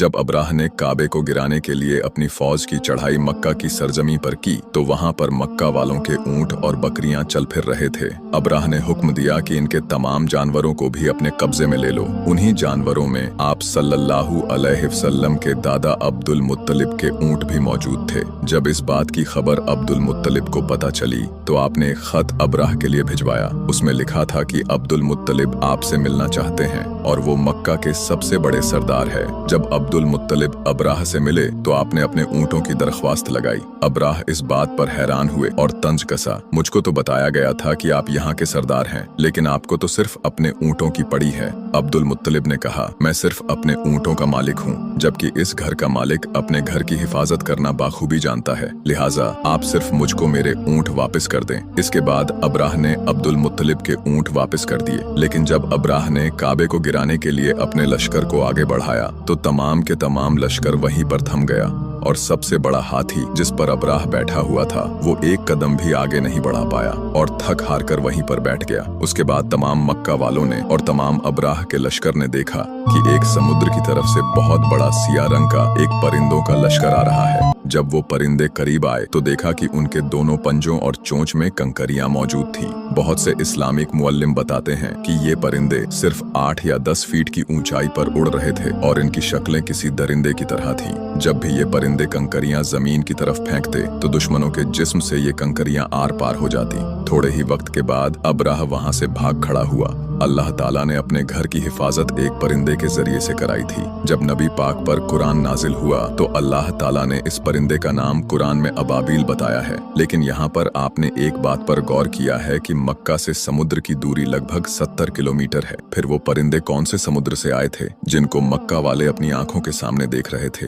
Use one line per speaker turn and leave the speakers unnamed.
जब अब्राह ने काबे को गिराने के लिए अपनी फौज की चढ़ाई मक्का की सरजमी पर की तो वहां पर मक्का वालों के ऊंट और बकरियां चल फिर रहे थे। अब्राह ने हुक्म दिया कि इनके तमाम जानवरों को भी अपने कब्जे में ले लो। उन्हीं जानवरों में आप सल्लल्लाहु अलैहि वसल्लम के दादा अब्दुल मुत्तलिब के ऊंट भी मौजूद थे। जब इस बात की खबर अब्दुल मुत्तलिब को पता चली तो आपने एक खत अब्राह के लिए भिजवाया। उसमें लिखा था कि अब्दुल मुत्तलिब आपसे मिलना चाहते हैं और वो मक्का के सबसे बड़े सरदार है। जब अब्दुल मुत्तलिब अब्राह से मिले तो आपने अपने ऊंटों की दरख्वास्त लगाई। अब्राह इस बात पर हैरान हुए और तंज कसा, मुझको तो बताया गया था कि आप यहाँ के सरदार हैं, लेकिन आपको तो सिर्फ अपने ऊंटों की पड़ी है। अब्दुल मुत्तलिब ने कहा, मैं सिर्फ अपने ऊंटों का मालिक हूँ, जबकि इस घर का मालिक अपने घर की हिफाजत करना बाखूबी जानता है, लिहाजा आप सिर्फ मुझको मेरे ऊंट वापस कर दें। इसके बाद अब्राह ने अब्दुल मुत्तलिब के ऊंट वापस कर दिए। लेकिन जब अब्राह ने काबे को गिराने के लिए अपने लश्कर को आगे बढ़ाया तो तमाम के तमाम लश्कर वहीं पर थम गया और सबसे बड़ा हाथी जिस पर अब्राह बैठा हुआ था वो एक कदम भी आगे नहीं बढ़ा पाया और थक हार कर वहीं पर बैठ गया। उसके बाद तमाम मक्का वालों ने और तमाम अब्राह के लश्कर ने देखा कि एक समुद्र की तरफ से बहुत बड़ा सिया रंग का एक परिंदों का लश्कर आ रहा है। जब वो परिंदे करीब आए तो देखा कि उनके दोनों पंजों और चोंच में कंकरियां मौजूद थीं। बहुत से इस्लामिक मुअल्लिम बताते हैं कि ये परिंदे सिर्फ 8 या 10 फीट की ऊंचाई पर उड़ रहे थे और इनकी शक्लें किसी दरिंदे की तरह थीं। जब भी ये परिंदे कंकरियां जमीन की तरफ फेंकते तो दुश्मनों के जिस्म से ये कंकरियां आर पार हो जाती। थोड़े ही वक्त के बाद अब्राह वहां से भाग खड़ा हुआ। अल्लाह ताला ने अपने घर की हिफाजत एक परिंदे के जरिए से कराई थी। जब नबी पाक पर कुरान नाजिल हुआ तो अल्लाह ताला ने इस परिंदे का नाम कुरान में अबाबील बताया है। लेकिन यहाँ पर आपने एक बात पर गौर किया है कि मक्का से समुद्र की दूरी लगभग 70 किलोमीटर है। फिर वो परिंदे कौन से समुद्र से आए थे जिनको मक्का वाले अपनी आंखों के सामने देख रहे थे?